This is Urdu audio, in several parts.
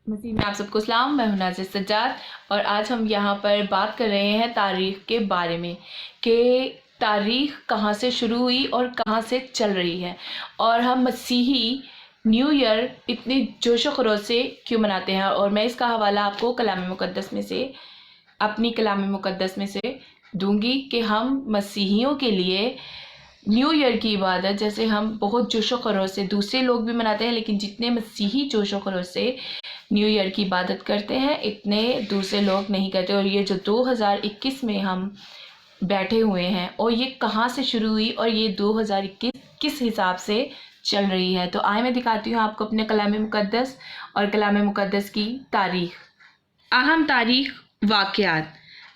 مسیح میں آپ سب کو سلام، میں ہوں نازیہ سجاد، اور آج ہم یہاں پر بات کر رہے ہیں تاریخ کے بارے میں کہ تاریخ کہاں سے شروع ہوئی اور کہاں سے چل رہی ہے، اور ہم مسیحی نیو ایئر اتنے جوش و خروش سے کیوں مناتے ہیں۔ اور میں اس کا حوالہ آپ کو اپنی کلام مقدس میں سے دوں گی کہ ہم مسیحیوں کے لیے نیو ایئر کی عبادت جیسے ہم بہت جوش و خروش سے، دوسرے لوگ بھی مناتے ہیں لیکن جتنے مسیحی جوش و خروش سے نیو ایئر کی عبادت کرتے ہیں اتنے دوسرے لوگ نہیں کرتے۔ اور یہ جو 2021 میں ہم بیٹھے ہوئے ہیں، اور یہ کہاں سے شروع ہوئی اور یہ 2021 کس حساب سے چل رہی ہے، تو آئے میں دکھاتی ہوں آپ کو اپنے کلام مقدس اور کلام مقدس کی تاریخ۔ اہم تاریخ واقعات: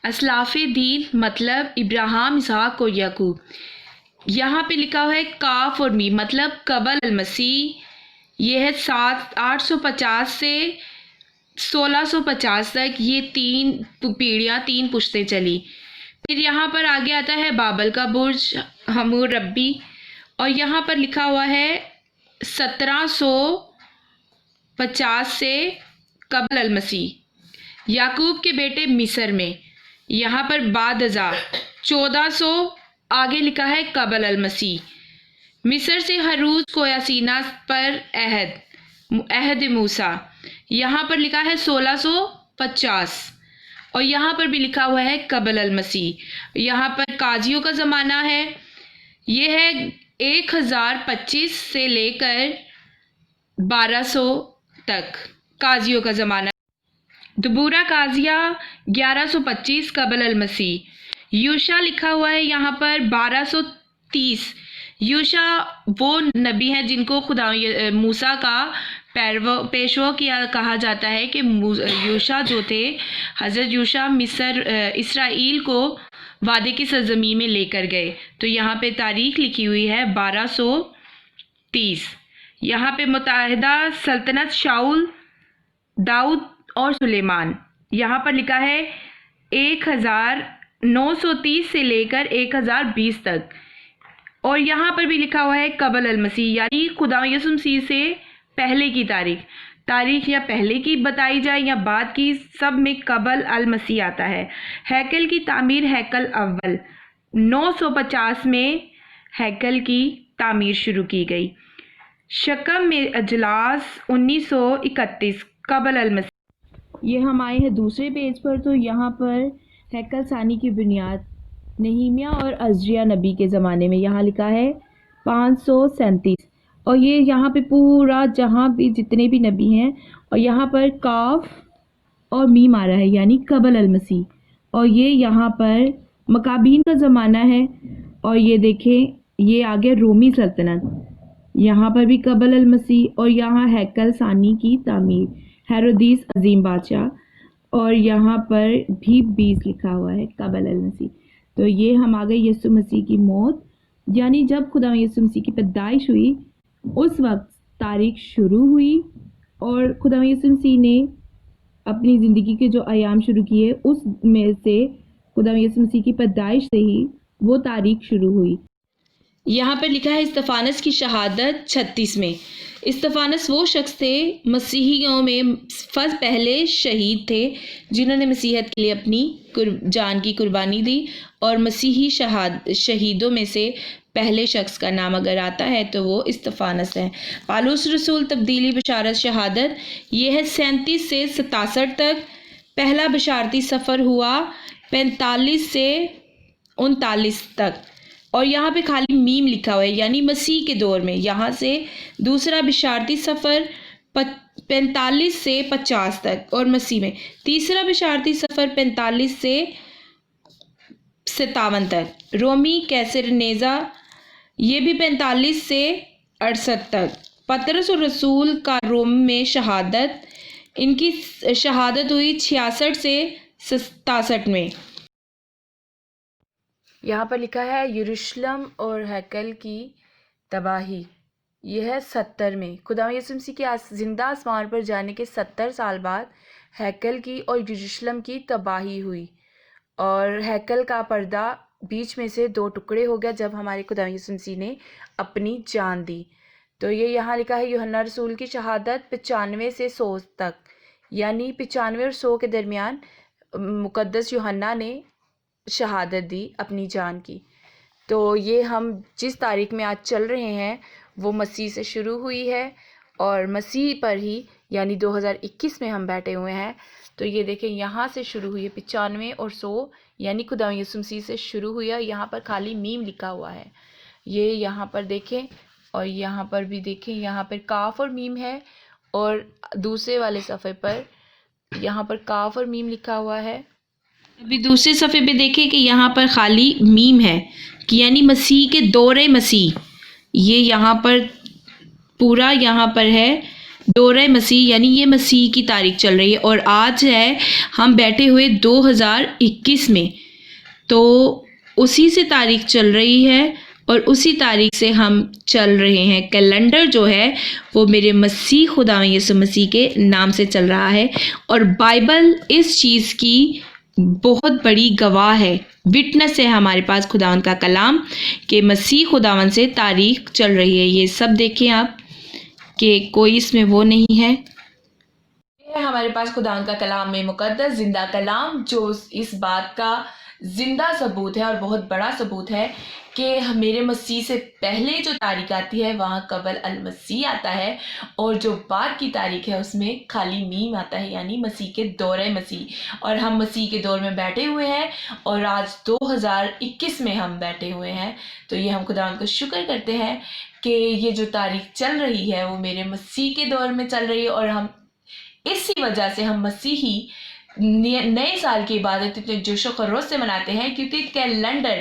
اسلاف دین مطلب ابراہیم، اسحاق اور یعقوب۔ یہاں پہ لکھا ہوا ہے کاف اور میم مطلب قبل المسیح۔ یہ ہے 850 سے 1650 تک، یہ 3 پیڑھیاں، 3 پشتیں چلی۔ پھر یہاں پر آگے آتا ہے بابل کا برج، حموربی، اور یہاں پر لکھا ہوا ہے 1750 سے قبل المسیح۔ یعقوب کے بیٹے مصر میں، یہاں پر بعد ازاں 1400 آگے لکھا ہے قبل المسیح۔ مصر سے حروز کویا سینا پر عہد موسیٰ، یہاں پر لکھا ہے 1650، اور یہاں پر بھی لکھا ہوا ہے قبل المسیح۔ یہاں پر قاضیوں کا زمانہ ہے، یہ ہے 1025 سے لے کر 1200 تک قاضیوں کا زمانہ۔ دبورہ قاضیہ 1125 قبل المسیح۔ یوشع لکھا ہوا ہے یہاں پر 1230۔ یوشع وہ نبی ہیں جن کو خدا موسیٰ کا پیشوا کہا جاتا ہے، کہ یوشع جو تھے، حضرت یوشع اسرائیل کو وعدے کی سرزمین میں لے کر گئے۔ تو یہاں پہ تاریخ لکھی ہوئی ہے 1230۔ یہاں پہ متحدہ سلطنت شاؤل، داؤد اور سلیمان، یہاں پر لکھا ہے 1930 سے لے کر 1020 تک، اور یہاں پر بھی لکھا ہوا ہے قبل المسیح، یعنی خدا یسوع مسیح سے پہلے کی تاریخ یا پہلے کی بتائی جائے یا بعد کی، سب میں قبل المسیح آتا ہے۔ ہیکل کی تعمیر، ہیکل اول 950 میں ہیکل کی تعمیر شروع کی گئی۔ شکم میں اجلاس 1931 قبل المسیح۔ یہ ہم آئے ہیں دوسرے پیج پر، تو یہاں پر ہیکل ثانی کی بنیاد نہیمیہ اور عزریہ نبی کے زمانے میں، یہاں لکھا ہے 537، اور یہ یہاں پہ پورا جہاں بھی جتنے بھی نبی ہیں، اور یہاں پر کاف اور میم آ رہا ہے یعنی قبل المسیح، اور یہ یہاں پر مکابین کا زمانہ ہے، اور یہ دیکھیں یہ آگے رومی سلطنت، یہاں پر بھی قبل المسیح، اور یہاں ہیکل ثانی کی تعمیر، ہیرودیس عظیم بادشاہ، اور یہاں پر بھی 20 لکھا ہوا ہے قبل المسیح۔ تو یہ ہم آگے یسوع مسیح کی موت، یعنی جب خدا یسوع مسیح کی پیدائش ہوئی اس وقت تاریخ شروع ہوئی، اور خدا یسوع مسیح نے اپنی زندگی کے جو ایام شروع کیے اس میں سے خدا یسوع مسیح کی پیدائش سے ہی وہ تاریخ شروع ہوئی۔ یہاں پر لکھا ہے استفانس کی شہادت 36 میں۔ استفانس وہ شخص تھے مسیحیوں میں پہلے شہید تھے جنہوں نے مسیحیت کے لیے اپنی جان کی قربانی دی، اور مسیحی شہیدوں میں سے پہلے شخص کا نام اگر آتا ہے تو وہ استفانس ہے۔ پالوس رسول تبدیلی بشارت شہادت، یہ ہے 37 سے 67 تک۔ پہلا بشارتی سفر ہوا 45 سے 39 تک، اور یہاں پہ خالی میم لکھا ہوا ہے یعنی مسیح کے دور میں۔ یہاں سے دوسرا بشارتی سفر 45 سے 50 تک اور مسیح میں۔ تیسرا بشارتی سفر 45 سے 57 تک۔ رومی کیسر نیزا، یہ بھی 45 سے 68 تک۔ پطرس اور رسول کا روم میں شہادت، ان کی شہادت ہوئی 66 سے 67 میں۔ یہاں پر لکھا ہے یروشلم اور ہیکل کی تباہی، یہ ہے 70 میں۔ خدا یسوع مسیح کے زندہ آسمان پر جانے کے 70 سال بعد ہیکل کی اور یروشلم کی تباہی ہوئی، اور ہیکل کا پردہ بیچ میں سے 2 ٹکڑے ہو گیا جب ہمارے خدا یسوع مسیح نے اپنی جان دی۔ تو یہ یہاں لکھا ہے یوحنا رسول کی شہادت 95 سے 100 تک، یعنی 95 اور 100 کے درمیان مقدس یوحنا نے شہادت دی اپنی جان کی۔ تو یہ ہم جس تاریخ میں آج چل رہے ہیں وہ مسیح سے شروع ہوئی ہے، اور مسیح پر ہی یعنی 2021 میں ہم بیٹھے ہوئے ہیں۔ تو یہ دیکھیں یہاں سے شروع ہوئی ہے 95 اور 100 یعنی خدا یسوع مسیح سے شروع ہوئی ہے۔ یہاں پر خالی میم لکھا ہوا ہے، یہ یہاں پر دیکھیں، اور یہاں پر بھی دیکھیں، یہاں پر کاف اور میم ہے، اور دوسرے والے صفحے پر یہاں پر کاف اور میم لکھا ہوا ہے۔ ابھی دوسرے صفحے پہ دیکھیں کہ یہاں پر خالی میم ہے، کہ یعنی مسیح کے دورے مسیح، یہ یہاں پر پورا یہاں پر ہے دورہ مسیح، یعنی یہ مسیح کی تاریخ چل رہی ہے، اور آج ہے ہم بیٹھے ہوئے 2021 میں، تو اسی سے تاریخ چل رہی ہے اور اسی تاریخ سے ہم چل رہے ہیں۔ کیلنڈر جو ہے وہ میرے مسیح خدا یسوع مسیح کے نام سے چل رہا ہے، اور بائبل اس چیز کی بہت بڑی گواہ ہے، وٹنس ہے ہمارے پاس خداوند کا کلام کہ مسیح خداوند سے تاریخ چل رہی ہے۔ یہ سب دیکھیں آپ کہ کوئی اس میں وہ نہیں ہے۔ یہ ہے ہمارے پاس خداوند کا کلام میں مقدس زندہ کلام، جو اس بات کا زندہ ثبوت ہے اور بہت بڑا ثبوت ہے کہ میرے مسیح سے پہلے جو تاریخ آتی ہے وہاں قبل المسیح آتا ہے، اور جو بعد کی تاریخ ہے اس میں خالی میم آتا ہے، یعنی مسیح کے دورہ مسیح، اور ہم مسیح کے دور میں بیٹھے ہوئے ہیں، اور آج 2021 میں ہم بیٹھے ہوئے ہیں۔ تو یہ ہم خداوند کو شکر کرتے ہیں کہ یہ جو تاریخ چل رہی ہے وہ میرے مسیح کے دور میں چل رہی ہے، اور ہم اسی وجہ سے ہم مسیحی نئے سال کی عبادت اتنے جوش و خروش سے مناتے ہیں، کیونکہ کیلنڈر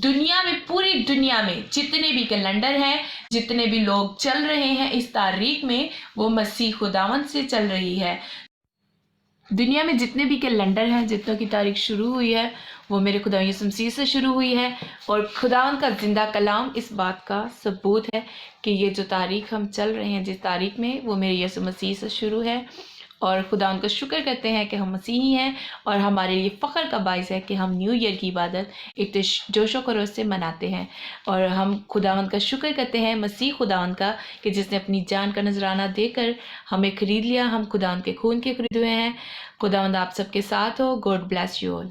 دنیا میں، پوری دنیا میں جتنے بھی کیلنڈر ہیں، جتنے بھی لوگ چل رہے ہیں اس تاریخ میں، وہ مسیح خداوند سے چل رہی ہے۔ دنیا میں جتنے بھی کیلنڈر ہیں، جتنوں کی تاریخ شروع ہوئی ہے وہ میرے خدا یسوع مسیح سے شروع ہوئی ہے، اور خداوند کا زندہ کلام اس بات کا ثبوت ہے کہ یہ جو تاریخ ہم چل رہے ہیں جس تاریخ میں، وہ میرے یسوع مسیح سے شروع ہے، اور خداوند کا شکر کرتے ہیں کہ ہم مسیحی ہیں، اور ہمارے لیے فخر کا باعث ہے کہ ہم نیو ایئر کی عبادت ایک جوش و خروش سے مناتے ہیں، اور ہم خداوند کا شکر کرتے ہیں مسیح خداوند کا کہ جس نے اپنی جان کا نذرانہ دے کر ہمیں خرید لیا، ہم خداوند کے خون کے خریدے ہوئے ہیں۔ خداوند آپ سب کے ساتھ ہو۔ God bless you all.